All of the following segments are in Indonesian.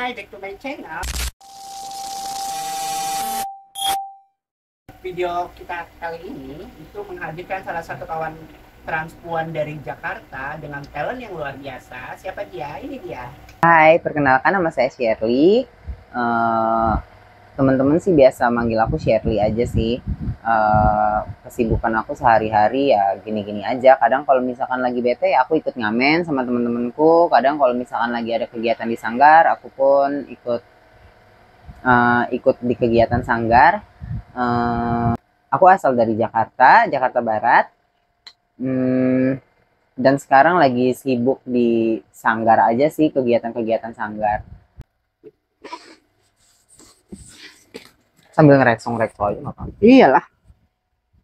Hai, back to my channel. Video kita kali ini itu menghadirkan salah satu kawan transpuan dari Jakarta dengan talent yang luar biasa. Siapa dia? Ini dia. Hai, perkenalkan nama saya Shirley. Teman-teman sih biasa manggil aku Shirley aja sih. Kesibukan aku sehari-hari ya gini-gini aja. Kadang kalau misalkan lagi bete ya aku ikut ngamen sama teman-temanku. Kadang kalau misalkan lagi ada kegiatan di sanggar, aku pun ikut di kegiatan sanggar. Aku asal dari Jakarta, Jakarta Barat. Dan sekarang lagi sibuk di sanggar aja sih, kegiatan-kegiatan sanggar. Sambil ngereksong-reksong aja nggak apa-apa. Iyalah.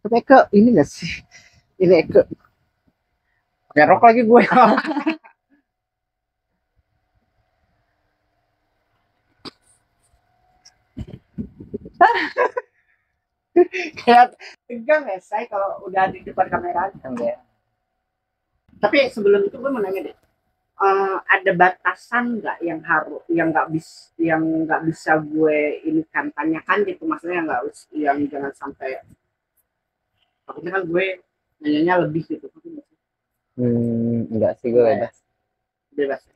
Tapi Eke ini gak sih? Ini Eke. Pakai rok lagi gue. Kayak tegang ya saya kalau udah di depan kamera. Sambil Tapi sebelum itu gue mau nanya deh. Ada batasan nggak yang harus yang nggak bisa gue ini kan tanyakan gitu, maksudnya nggak yang jangan sampai takutnya kan gue nanyanya lebih gitu. enggak sih, gue bebas. Bebas ya?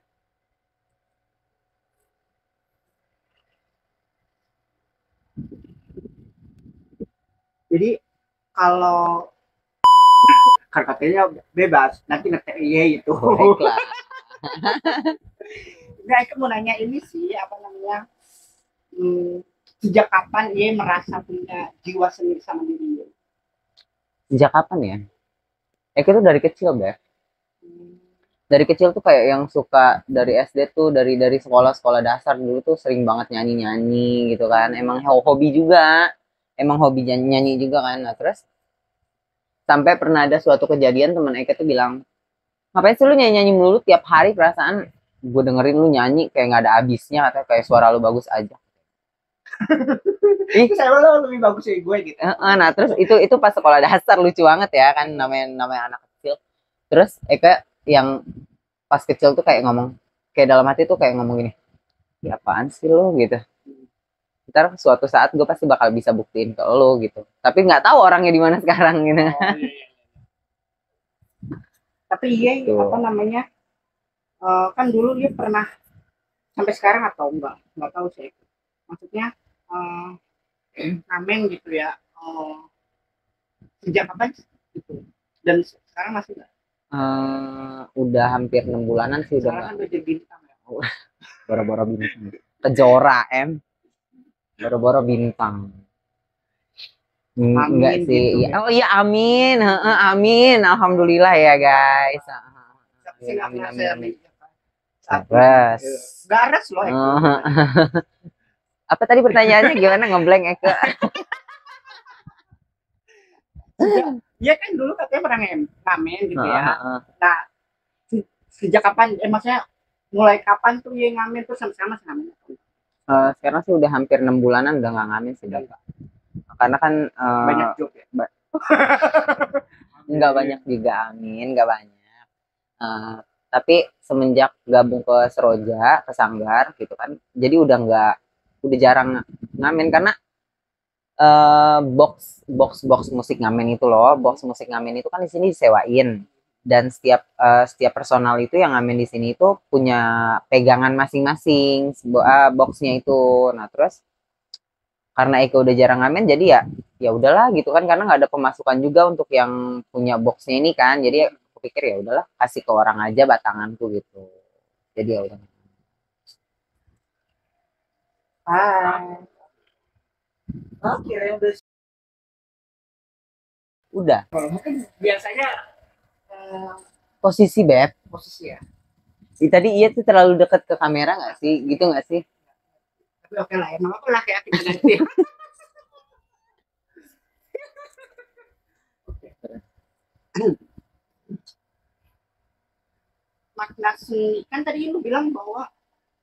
Jadi kalau katanya bebas nanti ngetek iya itu. Baiklah. Nah, aku mau nanya ini sih apa namanya, sejak kapan ia merasa punya jiwa sendiri sama diri dia? Sejak kapan ya? Itu dari kecil, Beb. Dari kecil tuh kayak yang suka dari SD tuh, dari sekolah-sekolah dasar dulu tuh sering banget nyanyi-nyanyi gitu kan. Emang hobi juga. Emang hobi nyanyi juga kan. Nah, terus sampai pernah ada suatu kejadian temen Eke tuh bilang, ngapain sih lu nyanyi-nyanyi melulu tiap hari, perasaan gue dengerin lu nyanyi kayak nggak ada habisnya, katanya kayak suara lu bagus aja. Itu saya lo lebih bagus dari gue gitu. Nah terus itu pas sekolah dasar lucu banget ya kan, namanya anak kecil. Terus Eka yang pas kecil tuh kayak ngomong, kayak dalam hati tuh kayak ngomong gini, ya apaan sih lo gitu. Ntar suatu saat gue pasti bakal bisa buktiin ke lo gitu. Tapi nggak tahu orangnya di mana sekarang gitu. Oh, iya. Tapi iya Tuh. apa namanya, kan dulu dia pernah sampai sekarang atau nggak tahu sih, maksudnya ngamen gitu ya, sejak kapan gitu, dan sekarang masih nggak? Udah hampir 6 bulanan sih udah Sekarang nggak. kan udah jadi bintang ya. Boro-boro bintang. Kejora boro-boro bintang. Enggak Amin sih. gitu Ya. ya. Oh iya, amin. Amin. Alhamdulillah ya guys. Tapi sih nggak Amin, pernah amin, saya amin. di saat Res. garas loh itu. Apa tadi pertanyaannya, gimana, ngeblank Eke? Iya kan dulu katanya pernah ngamen gitu ya. Nah, sejak kapan, maksudnya mulai kapan tuh ya ngamen tuh sama-sama ngamen? Sekarang sih udah hampir 6 bulanan udah nggak ngamen sih, Bapak. Karena kan Banyak job ya. nggak banyak juga, amin, nggak banyak. Tapi semenjak gabung ke Seroja, ke Sanggar gitu kan, jadi udah jarang ngamen karena box musik ngamen itu loh, box musik ngamen itu kan di sini disewain, dan setiap personal itu yang ngamen di sini itu punya pegangan masing-masing boxnya itu. Nah terus karena Eko udah jarang ngamen, jadi ya udahlah gitu kan, karena nggak ada pemasukan juga untuk yang punya boxnya ini kan, jadi aku pikir ya udahlah, kasih ke orang aja batanganku gitu, jadi ya udah. Oke, Udah mungkin biasanya posisi beb. posisi ya. Tadi iya tuh terlalu dekat ke kamera nggak sih, gitu nggak sih? Tapi oke lah, emang aku laki-laki nanti. Makna seni kan tadi lu bilang bahwa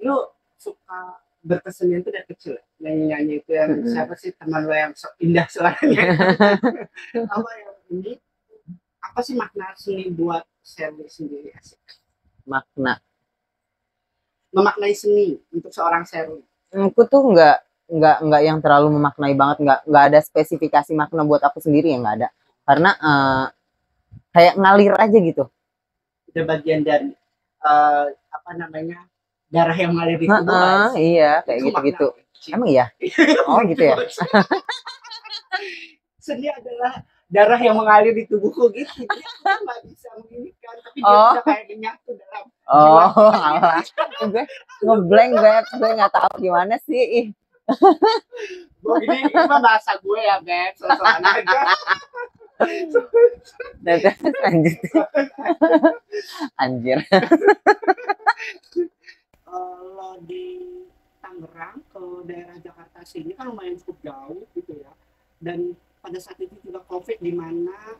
lu suka berkesenian itu dari kecil ya? Nyanyi-nyanyi itu yang siapa sih teman lo yang indah suaranya? Apa yang ini, apa sih makna seni buat Shirley sendiri? Asik. Makna memaknai seni untuk seorang Sherly? Aku tuh nggak yang terlalu memaknai banget, nggak ada spesifikasi makna buat aku sendiri, ya nggak ada, karena kayak ngalir aja gitu. Itu bagian dari apa namanya, darah yang mengalir di tubuh. Iya kayak Itu gitu-gitu. makna. Emang iya? Oh gitu ya. Seni adalah darah yang mengalir di tubuhku gitu. Dia nggak bisa menginginkan, tapi dia bisa kayak menyatu dalam jiwa. Alah. Gue ngeblank, gue nggak tahu gimana sih. Gue ini mah bahasa gue ya, Beb. Sosokan aja. Lanjut. Anjir. Kalau di Tangerang ke daerah Jakarta sini kan lumayan cukup jauh gitu ya. Dan pada saat itu juga COVID, di mana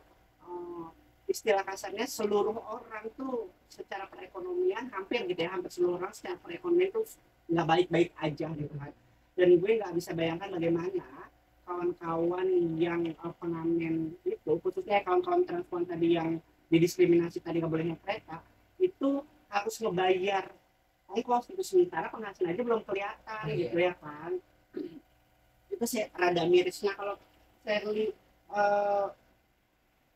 istilah kasarnya seluruh orang tuh secara perekonomian hampir gitu ya, hampir seluruh orang secara perekonomian tuh nggak baik-baik aja gitu kan. Dan gue nggak bisa bayangkan bagaimana kawan-kawan yang pengamen itu, khususnya kawan-kawan transpuan tadi yang didiskriminasi tadi nggak boleh naik kereta, itu harus ngebayar ongkos itu, sementara penghasilan aja belum kelihatan gitu ya kan. Itu sih rada miris. Nah kalau Sherly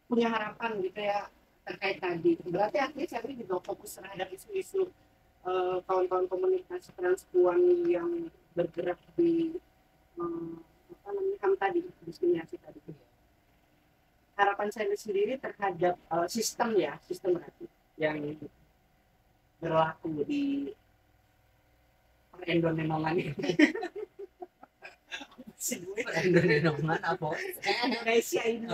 punya harapan gitu ya terkait tadi, berarti artinya Sherly juga fokus terhadap isu-isu kawan-kawan komunitas transpuan yang bergerak di apa namanya HAM tadi, diskriminasi tadi. Harapan saya sendiri terhadap sistem ya, sistem berarti yang berlaku di perendonenongan ini. Perendonenongan apa? Indonesia ini,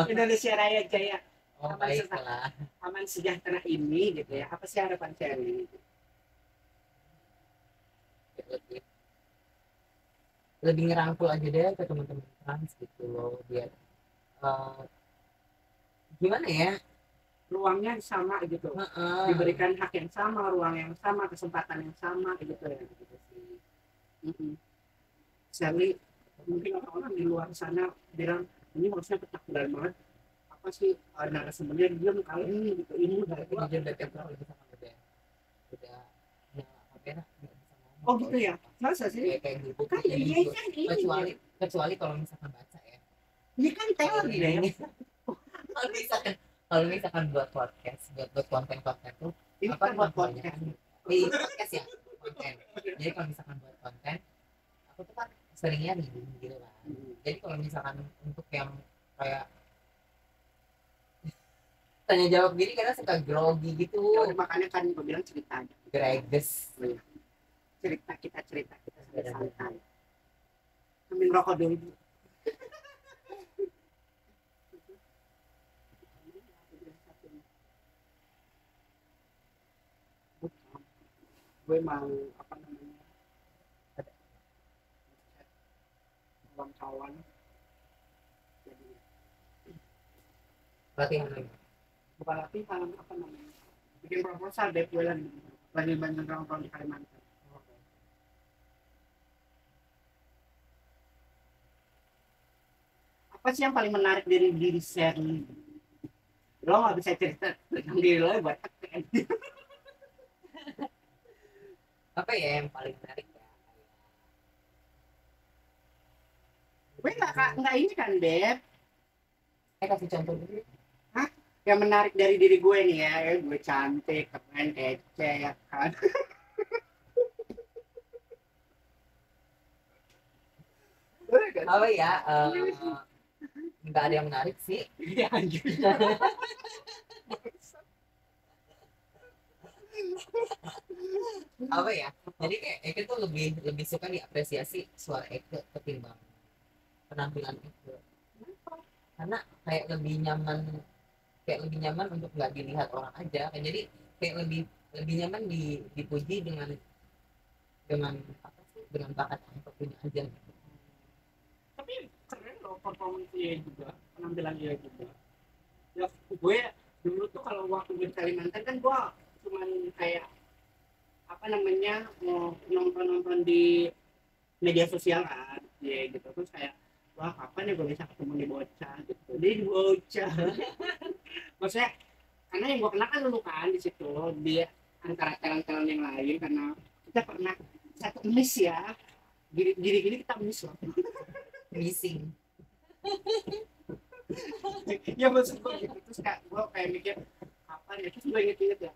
Indonesia Raya Jaya, Baiklah. aman sejahtera ini gitu ya. Apa sih harapan saya ini? Lebih ngerangkul aja deh ke teman-teman trans gitu loh, biar gimana ya, Ruangnya sama gitu, diberikan hak yang sama, ruang yang sama, kesempatan yang sama gitu ya, gitu sih. Sherly, mungkin orang-orang di luar sana bilang ini harusnya ketakutan banget, apa sih narasumbernya diam kali ini gitu, ini udah oh gitu ya, masa sih kayak gitu kan iya kan ini kecuali kalau misalkan baca ya, ini kan teori deh ya. kalau misalkan buat podcast, buat konten tuh Ini apa kan buat podcast podcast ya, konten. Jadi kalau misalkan buat konten, aku tuh kan seringnya reading gitu lah. Jadi kalau misalkan untuk yang kayak tanya jawab gini kadang suka grogi gitu. Ya, makanya kan gue bilang cerita aja. Greges. Cerita kita santai. Ambil rokok dulu. Gue mau apa namanya, kawan-kawan jadi Latihan lagi. bukan latihan, apa namanya, bikin proposal deh, gue lagi banyak orang di Kalimantan. Apa sih yang paling menarik dari diri Sherly? Lo nggak bisa cerita tentang diri lo buat tekan. Apa ya yang paling menarik ya? Gue nggak ini kan, Beb. Kasih contoh dulu. Hah? Yang menarik dari diri gue nih ya, gue cantik, keren, kece ya kan. Apa ya? Nggak ada yang menarik sih. Iya anjir. Apa ya, jadi kayak Eke tuh lebih suka diapresiasi suara Eke ketimbang penampilan Eke, karena kayak lebih nyaman untuk nggak dilihat orang aja kan. Jadi kayak lebih nyaman dipuji dengan apa sih, dengan bakat yang Eke punya aja gitu. Tapi keren loh performance dia juga, penampilan dia juga. Ya gue dulu tuh kalau waktu di Kalimantan kan gue cuman kayak apa namanya, mau nonton di media sosial kan ya gitu, terus kayak wah kapan ya gue bisa ketemu di bocah gitu, di bocah. Maksudnya karena yang gue kenal kan dulu kan di situ, di antara talent-talent yang lain, karena kita pernah satu miss ya, gini kita miss loh. missing. Ya maksud gue gitu, terus gue kayak mikir apa ya, terus gue inget ya,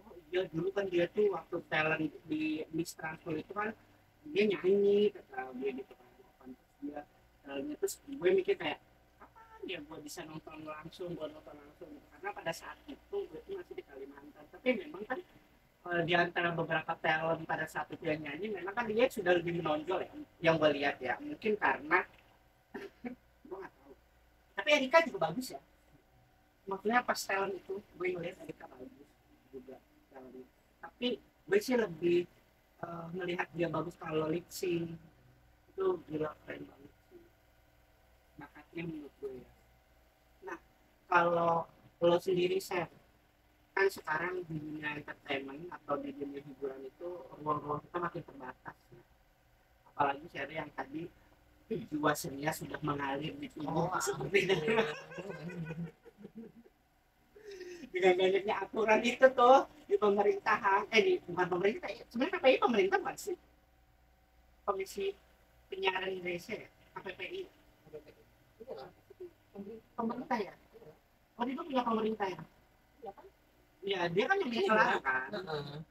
oh iya dulu kan dia tuh waktu talent di Miss Transfer itu kan dia nyanyi kata gue gitu kan. Terus dia talentnya, terus gue mikir kayak kapan ya gue bisa nonton langsung, karena pada saat itu gue tuh masih di Kalimantan. Tapi memang kan di antara beberapa talent pada saat itu yang nyanyi, memang kan dia sudah lebih menonjol ya, yang gue lihat ya, mungkin karena gue nggak tahu. Tapi Erika juga bagus ya, maksudnya pas talent itu gue ngeliat Erika bagus juga talent. Tapi gue sih lebih melihat dia bagus kalau lip sync, itu gila keren banget sih bakatnya menurut gue ya. Nah kalau lo sendiri Chef, kan sekarang di dunia entertainment atau di dunia hiburan itu ruang-ruang kita makin terbatas ya. Apalagi seri yang tadi jiwa senia sudah mengalir di tubuh seperti itu. Dengan banyaknya aturan itu tuh di pemerintahan, di bukan pemerintah ya, sebenarnya KPI pemerintah bukan sih, Komisi Penyiaran Indonesia ya, KPPI. Pemerintah ya, oh dia punya pemerintah ya. Ya dia kan yang banyak melarang kan,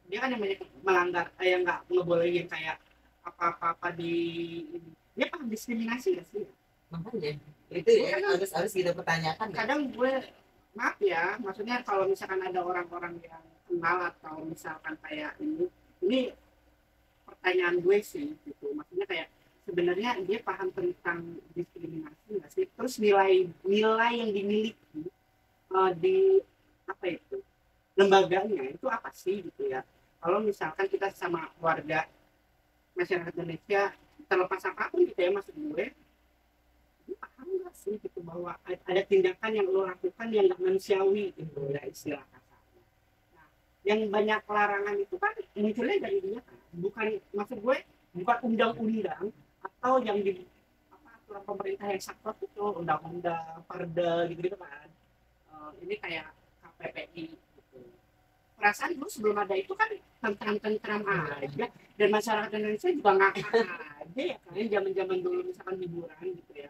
dia kan yang banyak melanggar, yang nggak ngebolehin kayak apa-apa di, dia paham diskriminasi gak sih? Makanya itu ya harus kita pertanyakan. Kadang gue maaf ya, maksudnya kalau misalkan ada orang-orang yang kenal atau misalkan kayak ini pertanyaan gue sih gitu, maksudnya kayak sebenarnya dia paham tentang diskriminasi nggak sih, terus nilai yang dimiliki di apa itu lembaganya itu apa sih gitu ya. Kalau misalkan kita sama warga masyarakat Indonesia, terlepas apapun gitu ya, maksud gue paham nggak sih gitu bahwa ada tindakan yang lo lakukan yang nggak manusiawi gitu ya, istilah kasarnya. Nah, yang banyak larangan itu kan munculnya dari dia kan, bukan, maksud gue bukan undang-undang atau yang di apa aturan pemerintah yang saklek itu, undang-undang Perda gitu kan. Ini kayak KPPI gitu. Perasaan dulu sebelum ada itu kan tentram-tentram aja, dan masyarakat Indonesia juga ngakak aja ya kan, zaman-zaman dulu misalkan hiburan gitu ya,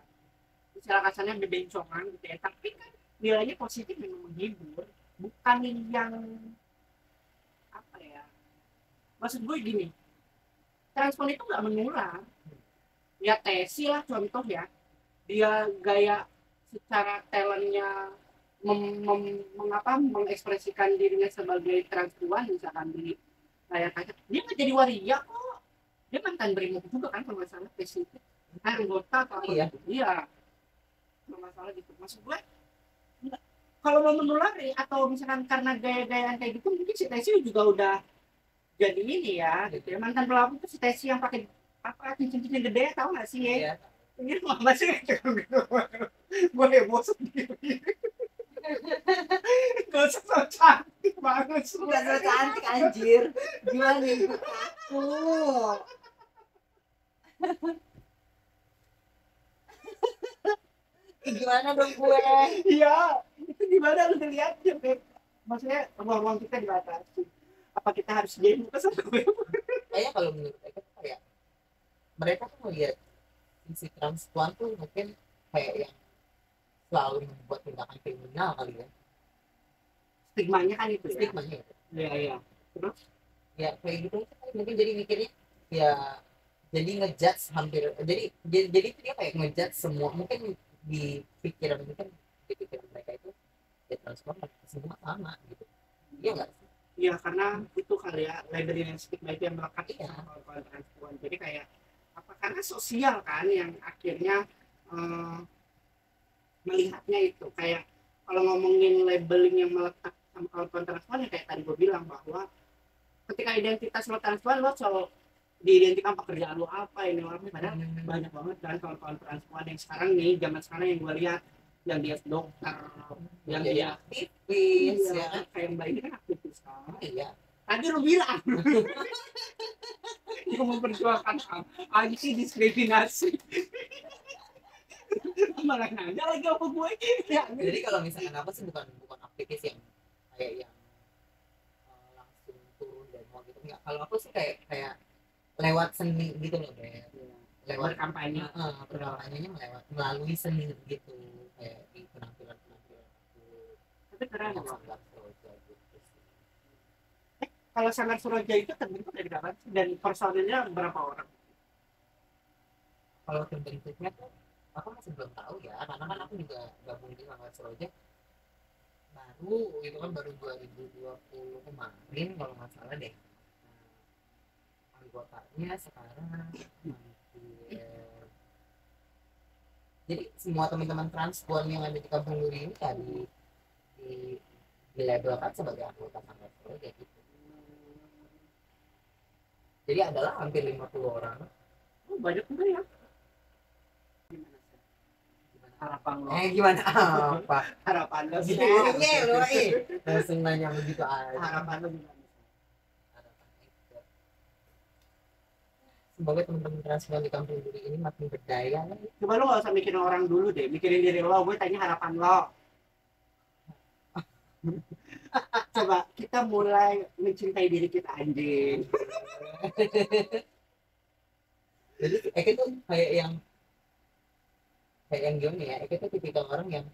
istilah kasarnya bebencongan gitu ya, tapi kan nilainya positif, memang menghibur, bukan yang apa ya, maksud gue gini, transpon itu nggak menular ya. Tesi lah contoh ya, dia gaya secara talentnya mengekspresikan dirinya sebagai transpuan misalkan di layar kaca, dia nggak jadi waria kok, dia mantan brimob juga kan kalau nggak salah, Tesi itu anggota atau iya kalau nggak salah gitu. Maksud gue kalau mau menulari atau misalkan karena gaya-gayaan kayak gitu, mungkin si Tesi juga udah jadi ini ya gitu ya, mantan pelaku itu si Tesi yang pakai apa cincin-cincin gede, tahu nggak sih ya? Ini mama sih gitu, gue heboh sendiri. Gak usah so cantik banget, Gak so cantik anjir, gimana nih aku. Gimana dong gue? Iya, itu gimana lu ngeliatnya, Beb? Maksudnya ruang-ruang kita dibatasi. Apa kita harus demo ke sana, Beb? Kayak kalau menurut mereka tuh melihat si transpuan tuh mungkin kayak yang selalu membuat tindakan kriminal kali ya. Stigmanya kan itu ya. Stigmanya. Iya. Terus? Ya kayak gitu mungkin jadi mikirnya ya, jadi ngejudge hampir, jadi dia kayak ngejudge semua, mungkin di pikiran mereka itu ya transpuan semua sama gitu. Iya nggak sih? Iya, karena itu kali ya, labeling yang stigma itu yang melekat sama kawan transpuan. Jadi kayak apa, karena sosial kan yang akhirnya melihatnya itu kayak, kalau ngomongin labeling yang melekat sama kawan transpuan ya kayak tadi gue bilang, bahwa ketika identitas lo transpuan, lo selalu diidentikan pekerjaan lo apa, ini apa, padahal banyak banget kan kawan-kawan transpuan yang sekarang nih, zaman sekarang yang gue lihat, yang dia dokter, yang dia aktivis, ya kan, kayak Mbak ini kan aktivis kan. Iya. Tadi lu bilang yang memperjuangkan anti diskriminasi, malah nanya lagi apa gue ya. Jadi kalau misalkan apa sih, bukan aktivis yang kayak yang langsung turun dan mau gitu, Enggak, kalau aku sih kayak kayak lewat seni gitu loh, Ber. Lewat Berkampanye. berkampanyenya melalui seni gitu, kayak di penampilan penampilan aku Tapi keren yang loh. sangat proja gitu sih. Kalau Sanggar Suroja itu terbentuk dari kapan sih? Dan personilnya berapa orang? Kalau terbentuknya tuh aku masih belum tahu ya, karena kan aku juga gabung di Sanggar Seroja baru, itu kan baru 2020 kemarin kalau nggak salah deh. Anggotanya sekarang hampir, jadi semua teman-teman transpuan yang ada di Kampung Duri ini tadi di dilabelkan sebagai anggota Sanggar Seroja gitu. Jadi adalah hampir 50 orang. Oh, banyak juga ya. Gimana sih? Gimana? Harapan lo? Gimana apa? Harapan lo sih. Lo langsung nanya begitu aja. Harapan lo gimana? Semoga teman-teman transpuan di Kampung Duri ini makin berdaya. Coba lo gak usah mikirin orang dulu deh, mikirin diri lo. Gue tanya harapan lo. Coba kita mulai mencintai diri kita, anjing. Jadi Eke tuh kayak yang gimana ya? Eke tuh tipikal orang yang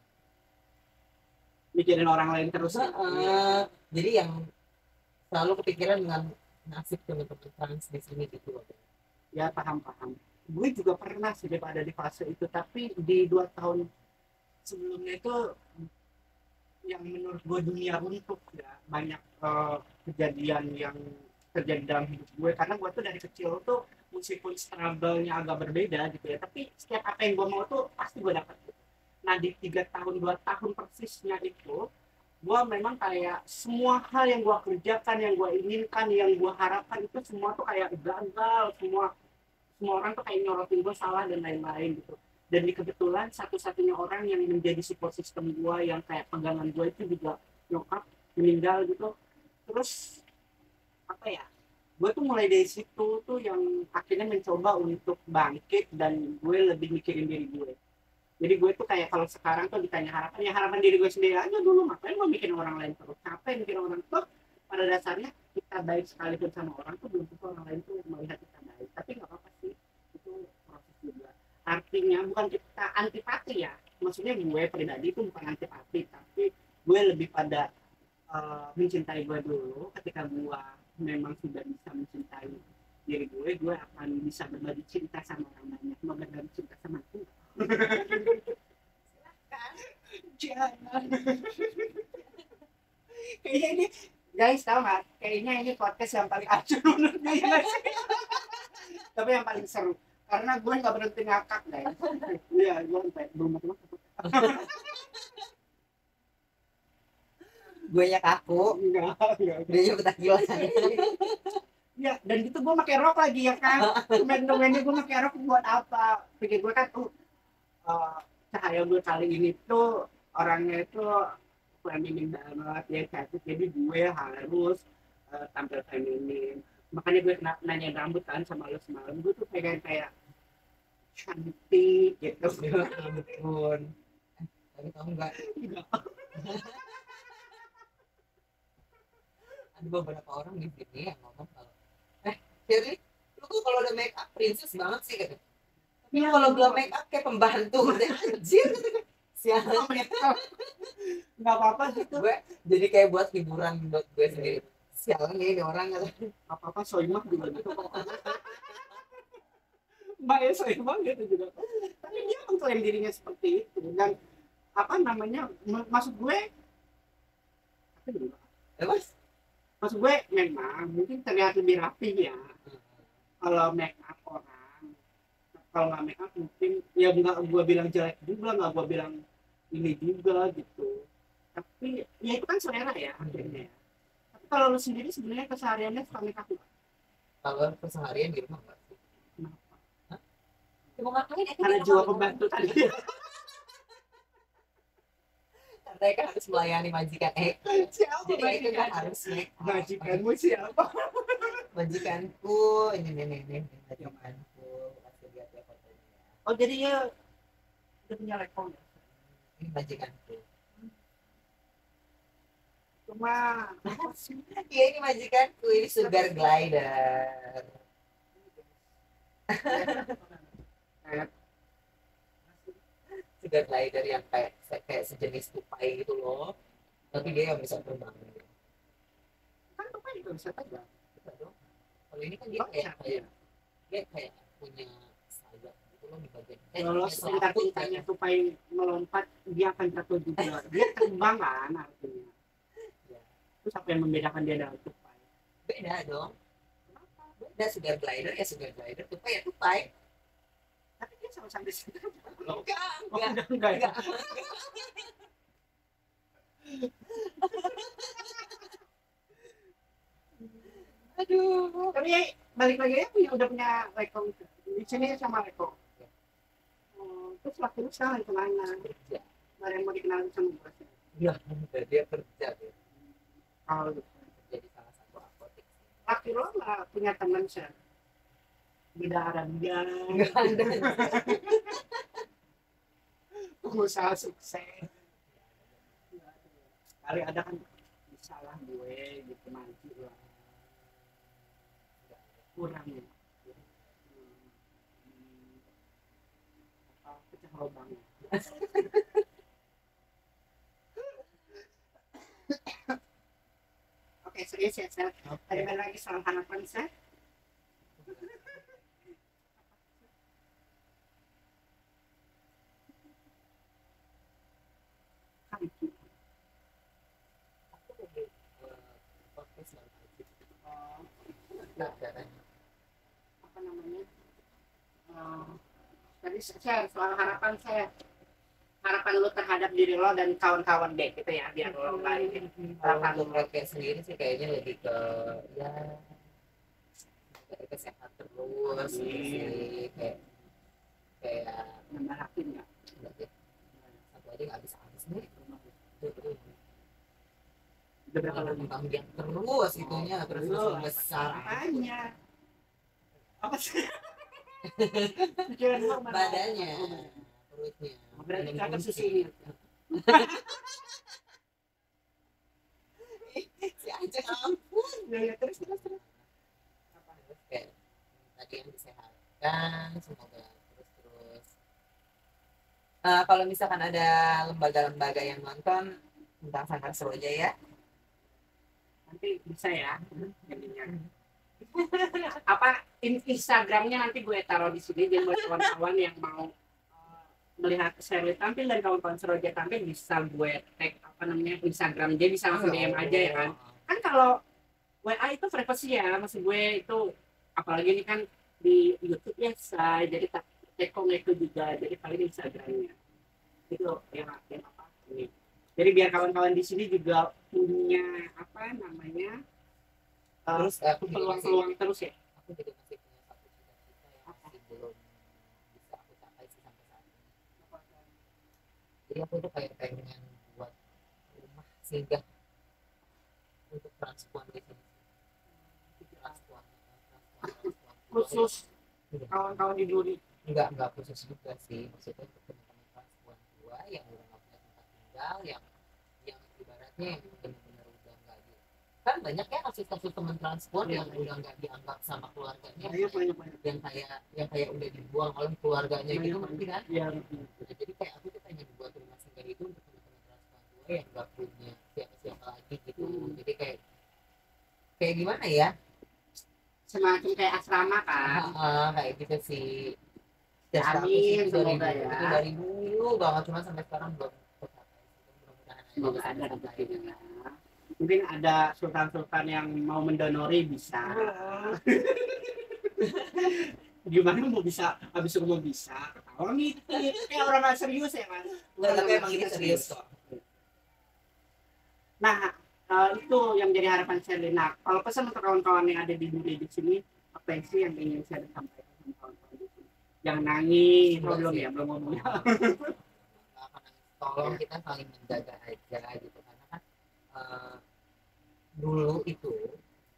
Mikirin orang lain terus. jadi yang selalu kepikiran dengan nasib teman-teman trans di sini gitu loh. Ya, paham-paham. Gue juga pernah sih ada di fase itu, tapi di 2 tahun sebelumnya itu yang menurut gue dunia runtuh ya, banyak kejadian yang terjadi dalam hidup gue, karena gue tuh dari kecil tuh meskipun struggle-nya agak berbeda gitu ya, tapi setiap apa yang gue mau tuh pasti gue dapat. Nah, di 3 tahun 2 tahun persisnya itu gue memang kayak semua hal yang gue kerjakan, yang gue inginkan, yang gue harapkan itu semua tuh kayak gagal semua. Semua orang tuh kayak nyorotin gue salah dan lain-lain gitu. Dan di kebetulan satu-satunya orang yang menjadi support system gue, yang kayak pegangan gue, itu juga nyokap meninggal gitu. Terus apa ya, gue tuh mulai dari situ tuh yang akhirnya mencoba untuk bangkit dan gue lebih mikirin diri gue. Jadi gue tuh kayak kalau sekarang tuh ditanya harapan, ya harapan diri gue sendiri aja dulu. Ngapain gue mikirin orang lain terus? Capek mikirin orang tuh. Pada dasarnya kita baik sekalipun sama orang tuh belum tentu orang lain tuh melihat kita baik. Tapi nggak apa-apa sih, itu proses juga. Artinya bukan kita antipati ya. Maksudnya gue pribadi itu bukan antipati, tapi gue lebih pada mencintai gue dulu. Ketika gue memang sudah bisa mencintai diri gue akan bisa berbagi cinta sama orang banyak. Mau berbagi cinta sama aku? Jangan. Kayaknya ini, guys, tahu nggak? Kayaknya ini podcast yang paling acur menurut gue, ya. Tapi yang paling seru karena gue nggak berhenti ngakak, guys. Iya, gue sampai belum mati. Gue nya kaku, Enggak. dia nya ketakilan. Ya, dan gitu gue pakai rok lagi ya kan. Domainnya gue pakai rok buat apa? Pikir gue kan cahaya gue kali ini tuh orangnya itu feminin banget ya, cantik, jadi gue harus tampil feminin. Makanya gue nanya rambut kan sama lo semalam, gue tuh pengen kayak cantik gitu. Ampun. Tapi kamu enggak, ada beberapa orang di sini yang ngomong kalau Shirley, lu kok kalau udah make up princess banget sih gitu. Tapi kalau belum make up kayak pembantu, anjir. Sialan. Nggak apa-apa gitu. Gue jadi kayak buat hiburan buat gue sendiri. Sialan ya ini orang kata. Apa-apa Soimah juga gitu. Mbak ya Soimah gitu juga. Tapi dia mengklaim dirinya seperti itu, dan apa namanya, maksud gue Mas, maksud gue memang mungkin terlihat lebih rapi ya kalau make up orang. Kalau nggak make up mungkin ya nggak gue bilang jelek juga, nggak gue bilang ini juga gitu. Tapi ya itu kan selera ya akhirnya. Tapi kalau lu sendiri sebenarnya kesehariannya suka make up nggak? kalau keseharian di rumah enggak sih? Kenapa? Ya, mau ngapain ya? Karena jiwa pembantu tadi. Karena kan harus melayani majikan. Siapa Jadi itu kan majikan? harus make up. Majikanmu siapa? Majikanku, ini majikanku. Kasih lihat ya fotonya. Oh, jadi ya udah punya level ya? Ini majikanku. Cuma Iya ini majikanku, ini sugar glider. kayak Sugar glider yang kayak sejenis tupai gitu loh. Tapi dia yang bisa terbang. kan tupai juga bisa terbang. Bisa dong. Kalau ini kan dia Oh, kayak iya. dia kayak punya sayap gitu loh di bagian Lolos kayak selaput pintar-pintarnya kan. tupai melompat, dia akan jatuh juga. Dia terbang kan artinya. Ya. Terus apa yang membedakan dia dari tupai? Beda dong. Beda sugar glider ya sugar glider, tupai ya tupai. Tapi dia sama-sama di situ. Enggak, Oh, enggak, enggak ya. enggak. Aduh. Tapi balik lagi ya udah punya Leko di sini sama Leko. Terus waktu itu sekarang kemana? Kerja. Ada yang mau dikenalin sama bosnya. Iya, dia kerja dia. Kalau Kerja di salah satu apotek. laki lo nggak punya teman sih? Beda Arabia, Enggak ada. pengusaha sukses. Kali ada kan bisa lah gue gitu maju lah. Kurang ya. Apa pecah lubang. Oke, serius ya, Seth. Ada lagi soal harapan, Seth? Kanki. Aku lagi podcast lagi. Oh, Enggak ada. apa namanya? Tadi saya soal harapan saya. Harapan lu terhadap diri lo dan kawan-kawan deh gitu ya, biar lo nggak ini. Kalau Harapan untuk lo. podcast sendiri sih kayaknya lebih ke ya kayak sehat terus gitu sih kayak kayak Nambah hati nggak? enggak deh, satu aja nggak bisa habis nih. Udah berapa Kalau lama? panjang terus itunya terus terus besar Apanya? Apa sih? Pikiran lo mana? badannya perutnya Berarti minum kakak kunci. susunya. Si Aceh ampun. Ya, terus terus terus. Apa terus kayak tadi yang disehatkan semoga terus terus. Kalau misalkan ada lembaga-lembaga yang nonton tentang Sanggar Seroja ya. Nanti bisa ya jadinya. Apa Instagramnya nanti gue taruh di sini jadi buat kawan-kawan yang mau melihat Shirley tampil dan kawan-kawan Seroja tampil bisa gue tag apa namanya Instagram dia bisa langsung DM aja ya kan. Kan kalau WA itu privasi ya, maksud gue itu apalagi ini kan di YouTube ya saya jadi tak tekong itu juga jadi paling Instagramnya itu yang apa ini. Jadi biar kawan-kawan di sini juga punya apa namanya Terus aku juga peluang-peluang terus ya. aku juga masih punya satu cita-cita yang masih belum bisa aku capai sih sampai saat ini. Jadi aku tuh kayak pengen buat rumah singgah untuk transpuan di sini. Transpuan, transpuan. Khusus kawan-kawan di Duri. Enggak khusus juga sih, maksudnya untuk teman-teman transpuan gua yang udah nggak punya tempat tinggal, yang ibaratnya yang benar-benar udah nggak di kan banyak ya kasus-kasus teman transpuan yang udah nggak dianggap sama keluarganya, Iya banyak-banyak. yang kayak udah dibuang oleh keluarganya gitu ngerti kan. Iya. Nah, jadi kayak aku tuh pengen buat rumah singgah itu untuk teman-teman transpuan gua yang nggak punya siapa-siapa lagi gitu. Jadi kayak gimana ya. Semacam kayak asrama kan. Kayak gitu sih. Dan Amin, status itu semoga ya. itu dari dulu banget cuma sampai sekarang belum tercapai sih. Mudah-mudahan aja Semoga bisa ada tercapai. rezekinya. Mungkin ada sultan-sultan yang mau mendonori bisa. Gimana mau bisa habis rumah bisa ketawa nih kayak orang nggak serius ya mas. Enggak, tapi emang ini serius kok. Nah itu yang jadi harapan saya. Nah kalau pesan untuk kawan-kawan yang ada di dunia di sini apa sih yang ingin saya sampaikan sama kawan-kawan di sini? Jangan nangis. Oh, belum ya belum ngomong. Tolong kita saling menjaga aja gitu karena kan dulu itu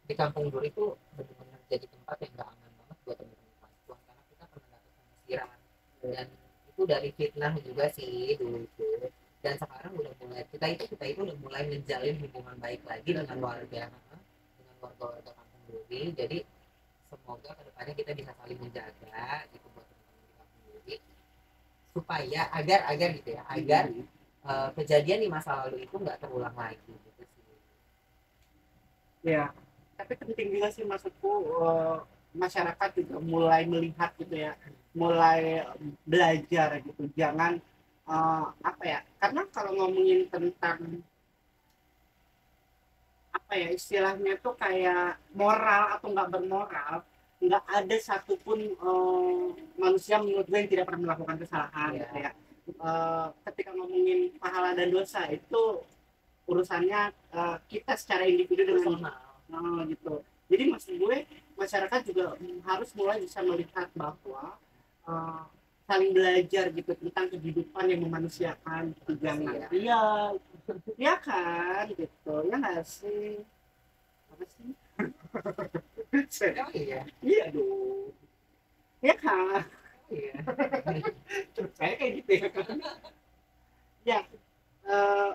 di kampung dulu itu benar-benar jadi tempat yang gak aman banget buat teman-teman transpuan karena kita pernah dapat pengusiran dan itu dari fitnah juga sih dulu itu. Dan sekarang udah mulai kita itu udah mulai menjalin hubungan baik lagi dengan warga kampung Duri. Jadi semoga kedepannya kita bisa saling menjaga gitu buat teman-teman di kampung Duri, supaya agar agar gitu ya, agar kejadian di masa lalu itu nggak terulang lagi gitu sih. Ya, tapi penting juga sih maksudku, masyarakat juga mulai melihat gitu ya, mulai belajar gitu. Jangan apa ya? Karena kalau ngomongin tentang apa ya istilahnya tuh kayak moral atau nggak bermoral, nggak ada satupun manusia menurut gue yang tidak pernah melakukan kesalahan gitu ya. Ketika ngomongin pahala dan dosa itu urusannya kita secara individu dengan gitu. Jadi maksud gue masyarakat juga harus mulai bisa melihat bahwa uh, saling belajar gitu tentang kehidupan yang memanusiakan, jangan iya ya kan gitu ya nggak sih apa sih Oh iya, iya dong ya kan iya. terus saya kayak gitu ya kan ya eh,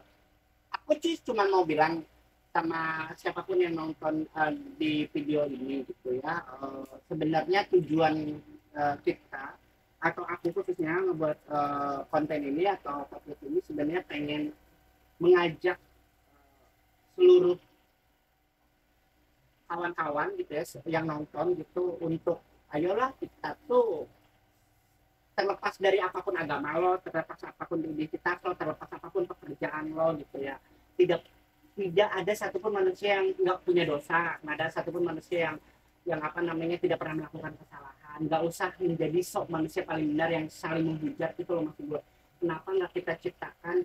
aku sih cuma mau bilang sama siapapun yang nonton di video ini gitu ya, sebenarnya tujuan kita atau aku khususnya ngebuat konten ini atau podcast ini sebenarnya pengen mengajak seluruh kawan-kawan gitu ya yang nonton gitu untuk ayolah kita tuh terlepas dari apapun agama lo, terlepas apapun identitas lo, terlepas apapun pekerjaan lo gitu ya, tidak tidak ada satupun manusia yang nggak punya dosa, nggak ada satupun manusia yang apa namanya tidak pernah melakukan kesalahan. Nggak usah menjadi sok manusia paling benar yang saling menghujat itu loh maksud gue. Kenapa nggak kita ciptakan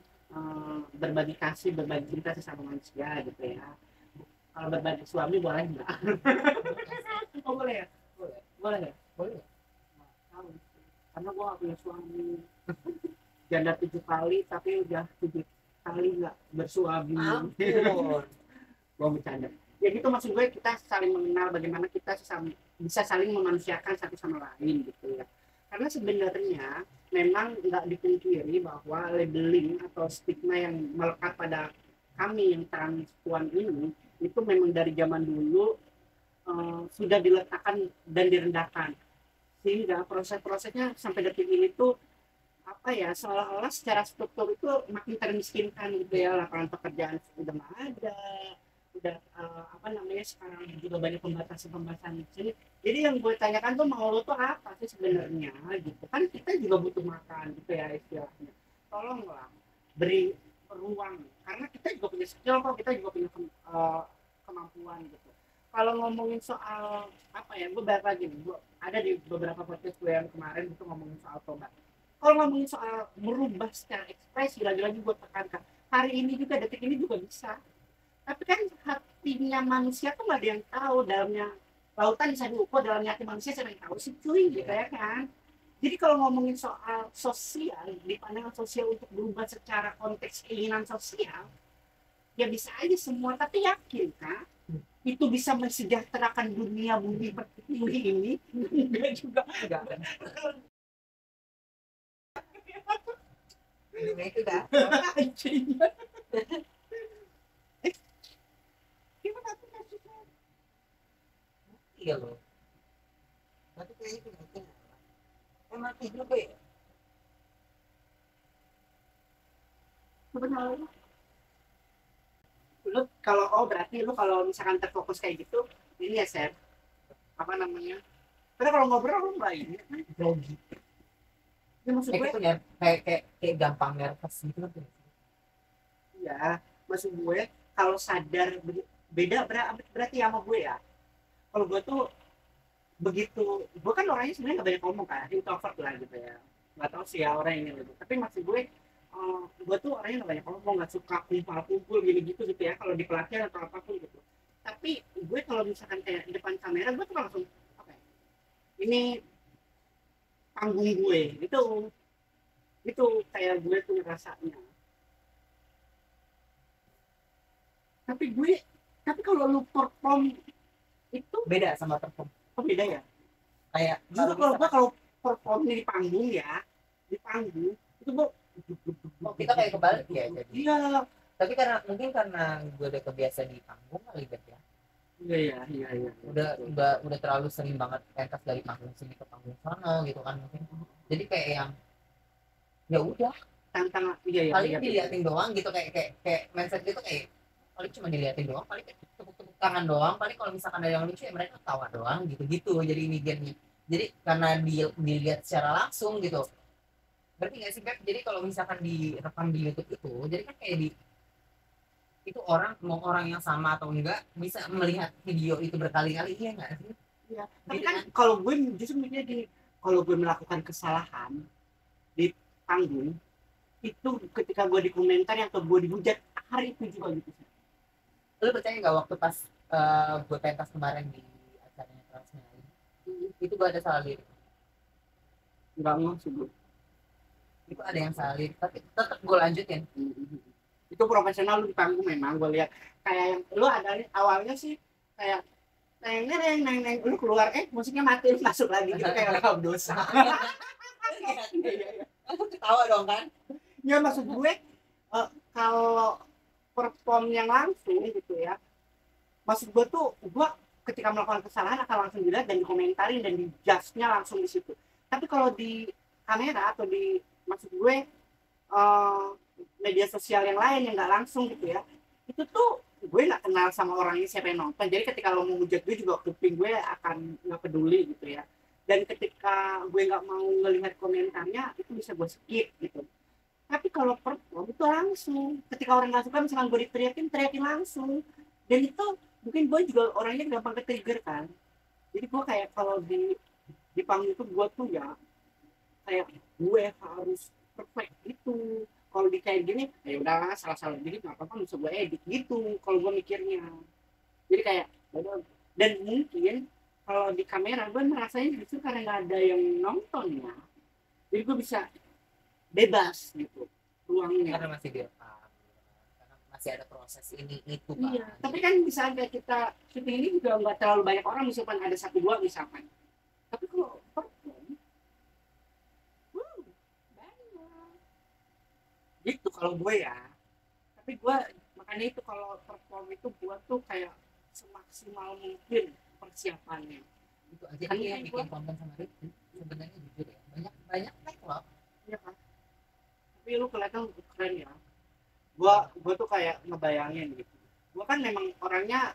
berbagi kasih, berbagi cinta sesama manusia gitu ya. Kalau berbagi suami boleh nggak? Oh boleh ya? Boleh, Boleh ya? boleh. Nggak tahu. Karena gue gak punya suami. Janda 7 kali tapi udah 7 kali nggak bersuami. Ampun. Gue bercanda ya gitu maksud gue, kita saling mengenal bagaimana kita bisa saling memanusiakan satu sama lain gitu ya. Karena sebenarnya memang nggak dipungkiri bahwa labeling atau stigma yang melekat pada kami yang transpuan ini itu memang dari zaman dulu sudah diletakkan dan direndahkan, sehingga proses-prosesnya sampai detik ini tuh apa ya seolah-olah secara struktur itu makin termiskinkan gitu ya, lapangan pekerjaan sudah nggak ada, udah apa namanya sekarang juga banyak pembatasan-pembatasan di sini. Jadi yang gue tanyakan tuh mau lo tuh apa sih sebenarnya gitu kan, kita juga butuh makan gitu ya istilahnya. Tolonglah beri ruang karena kita juga punya skill kok, kita juga punya kemampuan gitu. Kalau ngomongin soal apa ya, gue balik lagi nih, gue ada di beberapa podcast gue yang kemarin itu ngomongin soal tobat. Kalau ngomongin soal merubah secara ekspresi, lagi-lagi gue tekankan hari ini juga detik ini juga bisa, tapi kan hatinya manusia tuh nggak ada yang tahu, dalamnya lautan bisa diukur, dalamnya hati manusia siapa yang tahu sih cuy gitu ya kan. Jadi kalau ngomongin soal sosial, di pandangan sosial untuk berubah secara konteks keinginan sosial, ya bisa aja semua, tapi yakin kan itu bisa mensejahterakan dunia bumi pertiwi ini? Enggak juga. Enggak. Dunia itu dah. Anjing. Gimana tuh maksudnya? Iya loh. Tapi kayaknya penting. Mati juga ya. Sebenarnya lu kalau berarti lu kalau misalkan terfokus kayak gitu ini ya Sam, apa namanya, karena kalau ngobrol lu nggak ini kan Grogi. ya maksud gue Gitu ya, kayak gampang nervous gitu kan. ya maksud gue kalau sadar beda berarti sama gue ya. Kalau gue tuh begitu, gue kan orangnya sebenarnya nggak banyak ngomong kan, introvert lah gitu ya, nggak tahu sih ya orang ini gitu, tapi maksud gue tuh orangnya nggak banyak ngomong, nggak suka kumpul-kumpul gitu gitu ya kalau di pelatihan atau apapun gitu. Tapi gue kalau misalkan kayak di depan kamera gue tuh langsung apa ya, ini panggung gue itu kayak gue tuh rasanya. Tapi gue tapi kalau lu perform itu Beda sama perform. beda ya. Kayak Justru kalau gue kalau perform di panggung ya, di panggung itu gue Oh, kita kayak kebalik ya jadi. Iya. Tapi mungkin karena gue udah kebiasa di panggung kali ya. Iya. Udah terlalu sering banget pentas dari panggung sini ke panggung sana gitu kan mungkin. Jadi kayak yang ya udah Tantang iya paling iya. diliatin doang gitu kayak mindset gitu kayak paling cuma diliatin doang paling tepuk-tepuk tangan doang paling kalau misalkan ada yang lucu ya mereka tawa doang gitu jadi ini gennya jadi karena dilihat secara langsung gitu berarti nggak sih Beb? Jadi kalau misalkan direkam di YouTube itu jadi kan kayak itu orang mau orang yang sama atau enggak bisa melihat video itu berkali-kali iya nggak sih? Iya. Tapi Gitu kan kan? kalau gue justru mikirnya gini, kalau gue melakukan kesalahan di panggung itu ketika gue di komentar atau gue dihujat hari itu juga gitu. Lu percaya nggak waktu pas gue pentas kemarin di acaranya Transmedia itu gue ada salah lirik Enggak ngeh sih gue. itu ada yang salah lirik tapi tetap gue lanjutin. Itu profesional lu di panggung memang gue lihat kayak yang lu ada awalnya sih kayak neng lu keluar musiknya mati lu masuk lagi gitu kayak orang dosa. Aku ketawa dong kan. Ya maksud gue kalau perform yang langsung gitu ya, maksud gue tuh gue ketika melakukan kesalahan akan langsung dilihat dan dikomentarin dan dijudge-nya langsung di situ. Tapi kalau di kamera atau di maksud gue media sosial yang lain yang nggak langsung gitu ya, itu tuh gue nggak kenal sama orangnya siapa yang nonton. Jadi ketika lo mau ngejat gue juga kuping gue akan nggak peduli gitu ya. Dan ketika gue nggak mau ngelihat komentarnya itu bisa gue skip gitu. Tapi kalau perform itu langsung ketika orang nggak suka misalkan gue teriakin langsung dan itu mungkin gue juga orangnya gampang ke trigger kan jadi gue kayak kalau di panggung itu gue tuh ya kayak gue harus perfect gitu kalau di kayak gini ya udah salah dikit nggak apa-apa bisa gue edit gitu kalau gue mikirnya jadi kayak dan mungkin kalau di kamera gue merasanya justru karena nggak ada yang nonton ya jadi gue bisa bebas gitu ruangnya Karena masih direkam karena masih ada proses ini itu iya kan. tapi kan bisa aja kita syuting ini juga nggak terlalu banyak orang misalkan ada satu dua misalkan tapi kalau perform banyak gitu kalau gue ya tapi gue makanya itu kalau perform itu gue tuh kayak semaksimal mungkin persiapannya Itu aja Kan dia yang gua- bikin konten sama Rifki sebenarnya jujur ya banyak loh. iya kan tapi lu kelihatan keren ya gue tuh kayak ngebayangin gitu gue kan memang orangnya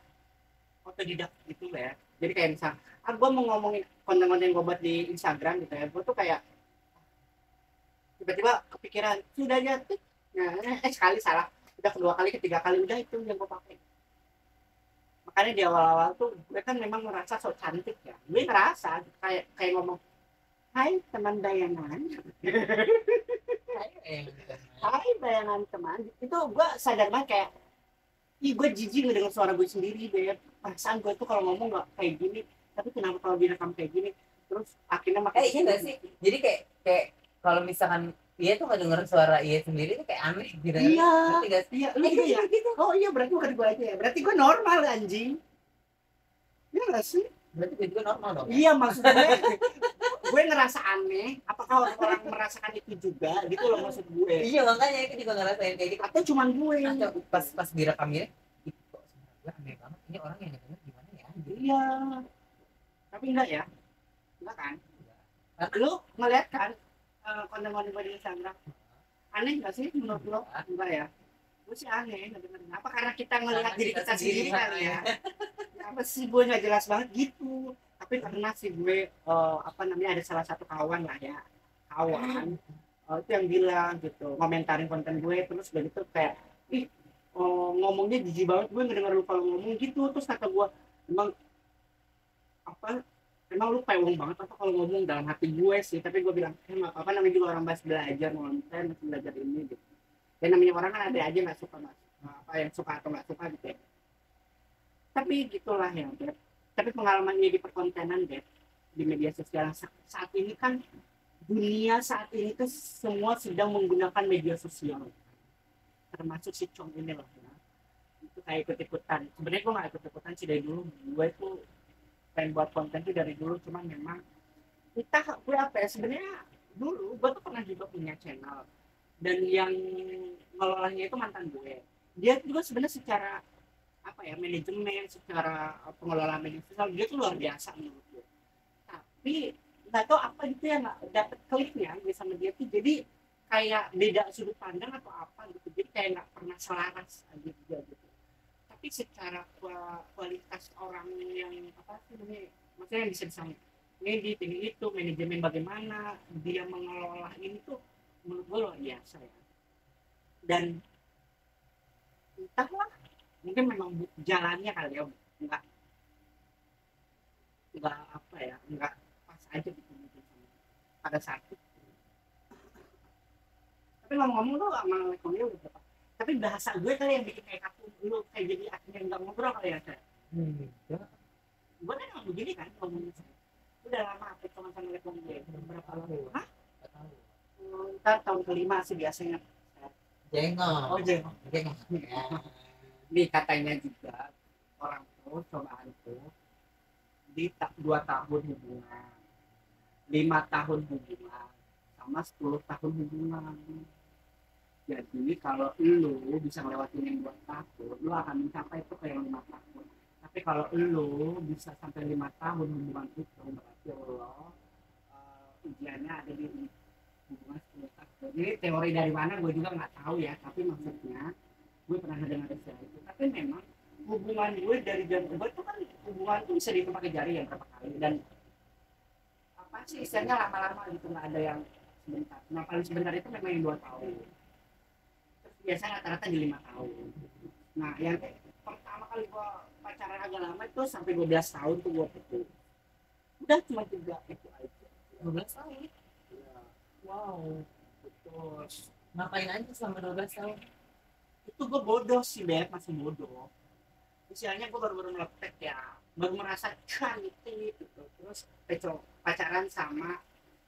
otodidak gitu ya jadi kayak misal gue mau ngomongin konten-konten gue buat di Instagram gitu ya gue tuh kayak tiba-tiba kepikiran sudah jatuh nah sekali salah udah kedua kali ketiga kali udah itu yang gue pakai makanya di awal-awal tuh gue kan memang merasa so cantik ya gue ngerasa kayak ngomong hai teman bayangan hai bayangan teman itu gue sadar banget kayak ih gue jijik ngedenger suara gue sendiri deh perasaan gue tuh kalau ngomong nggak kayak gini tapi kenapa kalau direkam kayak gini terus akhirnya makin Iya nggak sih jadi kayak kalau misalkan dia tuh nggak denger suara iya sendiri tuh kayak aneh gitu iya ngerti gak sih? iya lu juga ya gitu. oh iya berarti bukan gue aja ya berarti gue normal anjing iya nggak sih Berarti gue juga normal dong ya? iya maksudnya gue ngerasa aneh apakah orang merasakan itu juga gitu loh maksud gue Iya makanya aku juga ngerasain kayak gitu atau cuman gue atau pas direkamnya itu kok sebenarnya aneh banget ini orang yang denger gimana ya gitu. iya tapi enggak ya enggak kan Karena lu ngeliat kan konten-konten gue di Instagram aneh nggak sih menurut lo enggak ya gue sih aneh ngedengerin apa karena kita ngelihat Karena diri kita kita sendiri sendiri, kali ya apa sih gue nggak jelas banget gitu tapi pernah sih gue apa namanya ada salah satu kawan lah ya kawan itu yang bilang gitu komentarin konten gue terus udah gitu kayak ih ngomongnya jijik banget gue ngedenger lu kalau ngomong gitu terus kata gue emang apa emang lu pewong banget apa kalau ngomong dalam hati gue sih tapi gue bilang emang apa namanya juga orang bahas belajar ngonten masih belajar ini gitu dan namanya orang kan ada aja nggak suka mas apa yang suka atau nggak suka gitu ya tapi gitulah ya Beb. Tapi pengalaman ini di perkontenan Beb, di media sosial saat ini kan dunia saat ini tuh semua sedang menggunakan media sosial termasuk si Chong ini loh ya. Itu kayak ikut-ikutan sebenarnya gue nggak ikut-ikutan sih dari dulu gue tuh pengen buat konten tuh dari dulu cuman memang entah gue apa ya sebenarnya dulu gue tuh pernah juga punya channel dan yang ngelolanya itu mantan gue. Dia juga sebenarnya secara apa ya, manajemen, secara pengelolaan media sosial dia tuh luar biasa menurut gue. Tapi nggak tahu apa gitu ya, nggak dapet kliknya gue sama dia tuh, jadi kayak beda sudut pandang atau apa gitu, jadi kayak nggak pernah selaras aja juga gitu. Tapi secara kualitas orang yang apa sih namanya, maksudnya yang bisa disambung ngedit ini itu manajemen bagaimana dia mengelola ini tuh menurut gue luar biasa ya. Dan entahlah, mungkin memang jalannya kali ya, nggak nggak apa ya, nggak pas aja gitu mungkin pada saat itu. Tapi ngomong-ngomong tuh sama Lekonya udah berapa, tapi bahasa gue kali yang bikin kayak kaku, lu kayak jadi akhirnya nggak ngobrol kali ya saya. Ya, Gue kan emang begini kan ngomongnya saya, udah lama apa sama Lekong gue berapa lama, hah? nggak tahu. Ntar tahun kelima sih biasanya. Jengol. Oh jeng, Jengol. Ya. nih katanya juga orang tuh cobaan tuh di 2 tahun hubungan, 5 tahun hubungan, sama 10 tahun hubungan. Jadi kalau lu bisa ngelewatin yang 2 tahun, lu akan mencapai itu ke yang 5 tahun. Tapi kalau lu bisa sampai 5 tahun hubungan itu, berarti lo ujiannya ada di hubungan 10 tahun. Ini teori dari mana gue juga nggak tahu ya, tapi maksudnya gue pernah dengar istilah itu. Tapi memang hubungan gue dari jam gue itu kan hubungan tuh bisa dihitung pakai jari yang berapa kali, dan apa sih istilahnya lama-lama gitu, nggak ada yang sebentar. Nah paling sebentar itu memang yang 2 tahun. Terus biasanya rata-rata di 5 tahun. Nah yang pertama kali gue pacaran agak lama itu sampai 12 tahun tuh gue putus. Udah cuma juga itu aja. 12 tahun. Ya. Wow, putus. Ngapain aja selama 12 tahun? Itu gue bodoh sih, Beb, masih bodoh. Usianya gue baru-baru meletek ya, baru merasa cantik gitu. Terus pacaran sama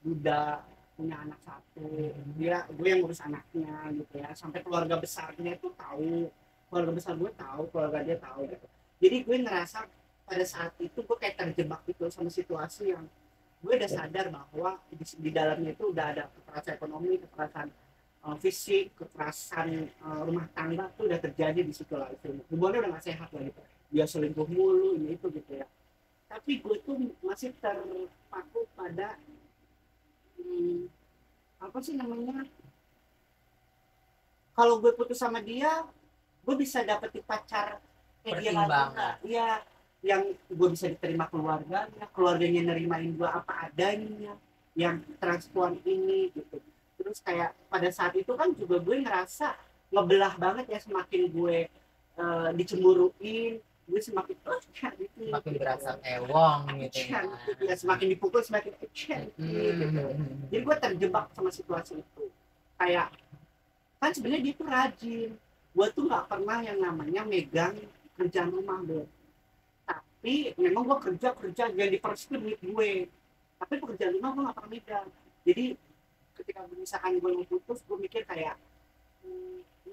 Buddha, punya anak satu, dia gue yang ngurus anaknya gitu ya, sampai keluarga besarnya itu tahu, keluarga besar gue tahu, keluarga dia tahu gitu. Jadi gue ngerasa pada saat itu gue kayak terjebak gitu sama situasi yang gue udah sadar bahwa di dalamnya itu udah ada kekerasan ekonomi, kekerasan fisik, kekerasan rumah tangga tuh udah terjadi di situ lah, itu hubungannya udah gak sehat lah gitu, dia selingkuh mulu ini itu gitu ya. Tapi gue tuh masih terpaku pada hmm, apa sih namanya, kalau gue putus sama dia gue bisa dapetin pacar kayak dia lagi nggak ya, yang gue bisa diterima keluarganya, keluarganya nerimain gue apa adanya, yang transpuan ini gitu. Terus kayak pada saat itu kan juga gue ngerasa ngebelah banget ya, semakin gue dicemburuin gue semakin gitu, Makin berasa ewong gitu ya. gitu ya, semakin dipukul semakin gitu. Jadi gue terjebak sama situasi itu, kayak kan sebenarnya dia tuh rajin, gue tuh nggak pernah yang namanya megang kerjaan rumah deh, tapi memang gue kerja kerja yang dipersekusi duit gue, tapi pekerjaan rumah gue nggak pernah megang. Jadi ketika misalkan gue mau putus, gue mikir kayak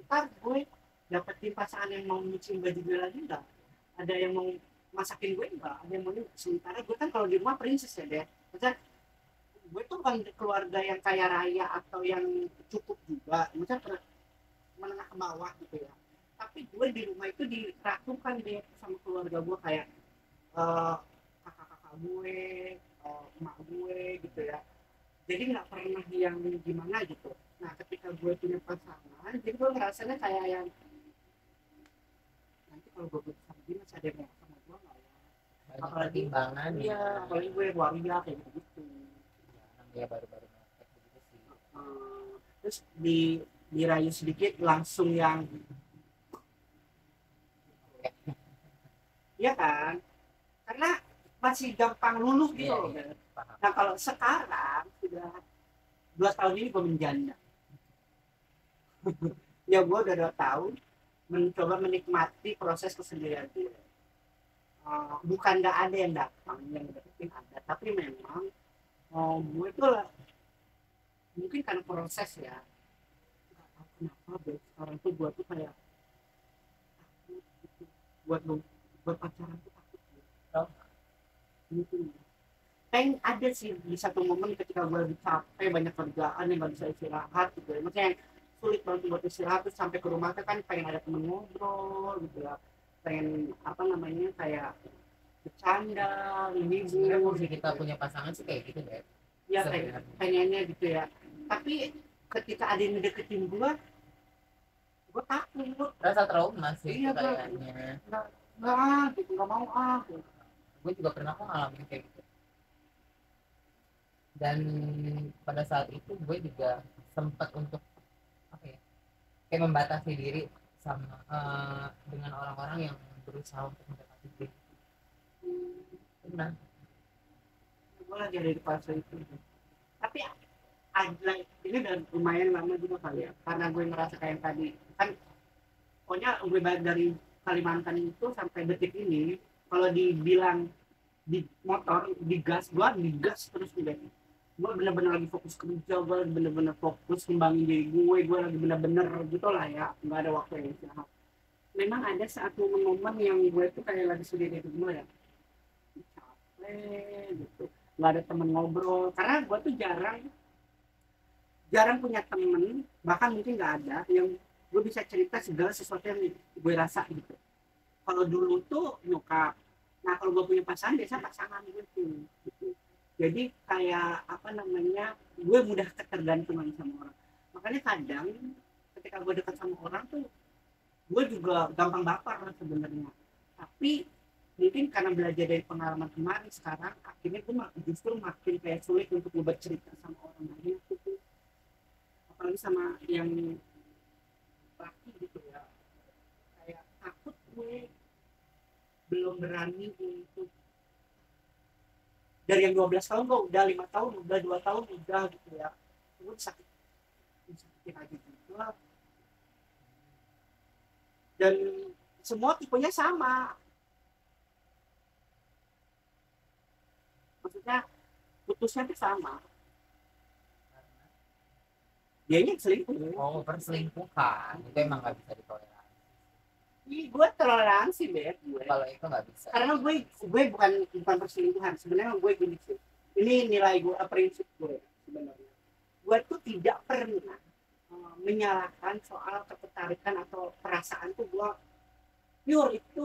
ntar gue dapetin pasangan yang mau nyuciin baju gue lagi nggak, ada yang mau masakin gue nggak, ada yang mau sementara gue kan kalau di rumah princess ya deh, maksudnya gue tuh bukan keluarga yang kaya raya atau yang cukup juga, maksudnya menengah ke bawah gitu ya. Tapi gue di rumah itu diratukan deh sama keluarga gue, kayak kakak-kakak gue, emak gue gitu ya. Jadi nggak pernah yang gimana gitu. Nah ketika gue punya pasangan, jadi gue ngerasanya kayak yang nanti kalau gue putus sama dia masih ada yang mau sama gue nggak ya? Banyak Apalagi pertimbangan iya, ya. apalagi gue yang waria kayak gitu. Ya, namanya baru-baru meletak begitu sih. Terus dirayu sedikit langsung yang iya kan, karena masih gampang luluh gitu Iya, loh. iya, paham. Nah kalau sekarang sudah 2 tahun ini gue menjanda ya, gue udah 2 tahun mencoba menikmati proses kesendirian itu. Bukan nggak ada yang datang, yang deketin ada, tapi memang gue tuh mungkin karena proses ya, nggak tahu kenapa deh sekarang tuh gue tuh kayak takut gitu. buat pacaran tuh takut Oh. gitu. Kayak ada sih di satu momen ketika gue lagi capek banyak kerjaan yang gak bisa istirahat gitu ya, maksudnya sulit banget buat istirahat, terus sampai ke rumah tuh kan pengen ada temen ngobrol gitu ya, pengen apa namanya kayak bercanda, Sebenarnya menghibur fungsi gitu kita ya. punya pasangan sih kayak gitu deh Ya sebenarnya. pengennya gitu ya, tapi ketika ada yang deketin gue takut. Rasa trauma sih itu Iya gue kayaknya. nggak gitu, nggak mau gitu. Gue juga pernah kok ngalamin kayak gitu. Dan pada saat itu gue juga sempat untuk apa ya, kayak membatasi diri sama dengan orang-orang yang berusaha untuk mendekati gue. Benar. Gue lagi ada di fase itu, tapi ada ini udah lumayan lama juga kali ya, karena gue ngerasa kayak tadi kan, pokoknya gue balik dari Kalimantan itu sampai detik ini, kalau dibilang di motor digas, gue digas terus udah. Gue bener-bener lagi fokus kerja, gue bener-bener fokus ngembangin diri gue lagi bener-bener gitu lah ya, nggak ada waktu yang istirahat. Memang ada saat momen-momen yang gue tuh kayak lagi sendiri di rumah ya, capek gitu, nggak ada temen ngobrol, karena gue tuh jarang jarang punya temen, bahkan mungkin nggak ada yang gue bisa cerita segala sesuatu yang gue rasa gitu. Kalau dulu tuh nyokap, nah kalau gue punya pasangan biasanya pasangan gue tuh gitu. Jadi kayak apa namanya, gue mudah ketergantungan sama orang, makanya kadang ketika gue dekat sama orang tuh gue juga gampang baper sebenarnya. Tapi mungkin karena belajar dari pengalaman kemarin, sekarang akhirnya gue justru makin kayak sulit untuk gue bercerita sama orang lain gitu, apalagi sama yang laki gitu ya, kayak takut gue belum berani untuk, dari yang 12 tahun kok udah 5 tahun udah 2 tahun udah gitu ya, gue disakitin aja juga, dan semua tipenya sama, maksudnya putusnya tuh sama, dia yang selingkuh. Oh, perselingkuhan itu emang nggak bisa ditoleransi. Ih, gue toleransi deh gue, Kalau itu nggak bisa. karena gue bukan perselingkuhan sebenarnya. Gue gini sih, ini nilai gue, prinsip gue sebenarnya, gue tuh tidak pernah menyalahkan soal ketertarikan atau perasaan tuh. Gue pure itu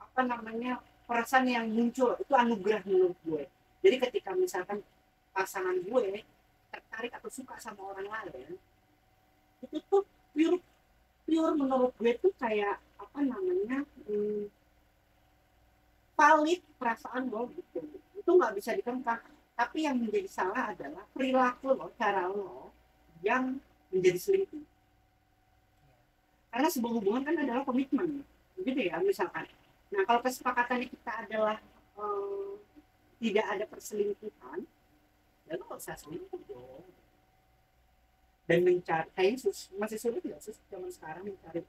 apa namanya, perasaan yang muncul itu anugerah menurut gue. Jadi ketika misalkan pasangan gue tertarik atau suka sama orang lain, itu tuh pure pure menurut gue tuh kayak apa namanya, valid perasaan lo gitu, itu nggak bisa dikengkang. Tapi yang menjadi salah adalah perilaku lo, cara lo yang menjadi selingkuh, karena sebuah hubungan kan adalah komitmen gitu ya misalkan. Nah kalau kesepakatan kita adalah eh, tidak ada perselingkuhan, ya lo nggak usah selingkuh dong. Dan mencari kayaknya masih sulit ya zaman sekarang mencari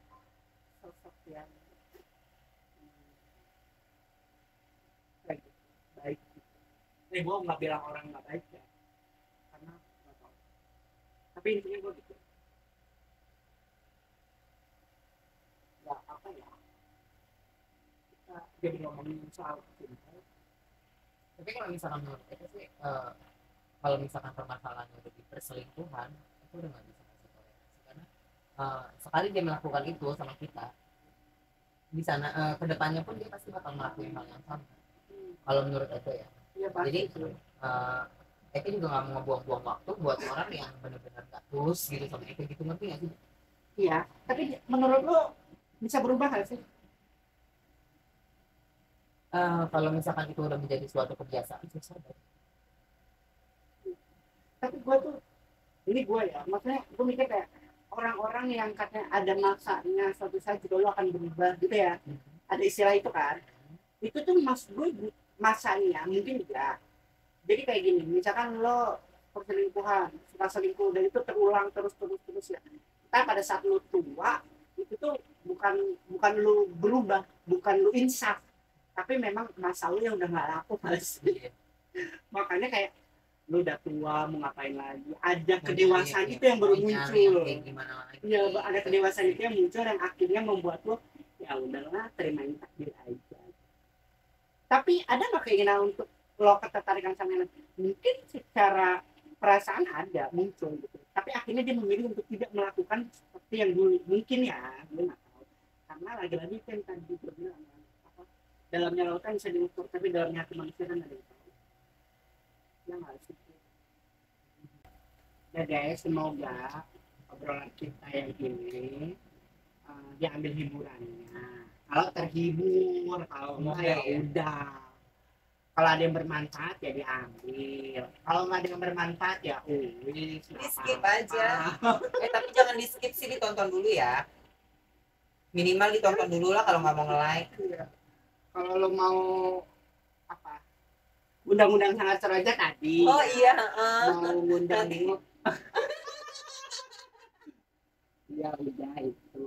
sosok yang baik, baik. Gue nggak bilang orang nggak baik ya, karena nggak tahu. Tapi intinya gue gitu. Ya apa ya? Kita jadi ngomongin soal cinta. Tapi kalau misalkan menurut itu sih, kalau misalkan permasalahannya udah di perselingkuhan, itu udah nggak bisa kasih toleransi karena sekali dia melakukan itu sama kita, di sana kedepannya pun dia pasti bakal ngelakuin hal yang sama. Kalau menurut itu ya. Iya Jadi pasti sih. Eke juga nggak mau ngebuang-buang waktu buat orang yang benar-benar gak tulus gitu sama Eke gitu, ngerti nggak sih? Iya. Tapi menurut lo bisa berubah nggak sih? Kalau misalkan itu udah menjadi suatu kebiasaan susah deh. Tapi gue tuh, ini gue ya, maksudnya gue mikir kayak orang-orang yang katanya ada masanya suatu saat juga lo akan berubah gitu ya, ada istilah itu kan. Itu tuh mas gue masanya mungkin juga. Jadi kayak gini, misalkan lo perselingkuhan, suka selingkuh dan itu terulang terus ya. Tapi pada saat lo tua, itu tuh bukan bukan lo berubah, bukan lo insaf, tapi memang masa lo yang udah nggak laku mas. Iya. Makanya kayak lo udah tua mau ngapain lagi, ada Mau kedewasaan nyari itu yang baru mau nyari muncul. yang kayak gimana lagi. Ya ada kedewasaan itu yang muncul dan akhirnya membuat lo ya udahlah terimain takdir aja. Tapi ada nggak keinginan untuk lo ketertarikan sama yang lain? Mungkin secara perasaan ada muncul gitu, tapi akhirnya dia memilih untuk tidak melakukan seperti yang dulu mungkin ya, gue nggak tahu, karena lagi-lagi kan tadi gue bilang apa, dalamnya lautan bisa diukur tapi dalamnya hati manusia kan ada yang tahu ya nggak sih. Ya guys, semoga obrolan kita yang ini diambil hiburannya. Kalau terhibur, kalau enggak ya udah. Kalau ada yang bermanfaat ya diambil. Kalau nggak ada yang bermanfaat ya di skip aja. Tapi jangan di skip sih, ditonton dulu ya. Minimal ditonton dulu lah kalau nggak mau nge-like. Iya. Kalau lo mau apa? Undang-undang sangat seroja tadi. Oh iya. Mau ngundang ya udah itu.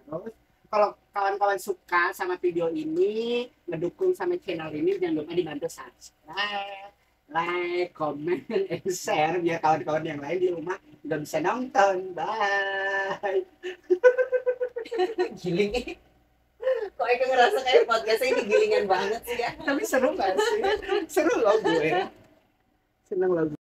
Terus kalau kawan-kawan suka sama video ini, ngedukung sama channel ini, jangan lupa dibantu subscribe, like, comment, and share biar kawan-kawan yang lain di rumah udah bisa nonton. Bye. Giling nih. Kok Eka ngerasa kayak podcastnya ini gilingan banget sih ya. Tapi seru gak sih? Seru loh gue. Seneng loh.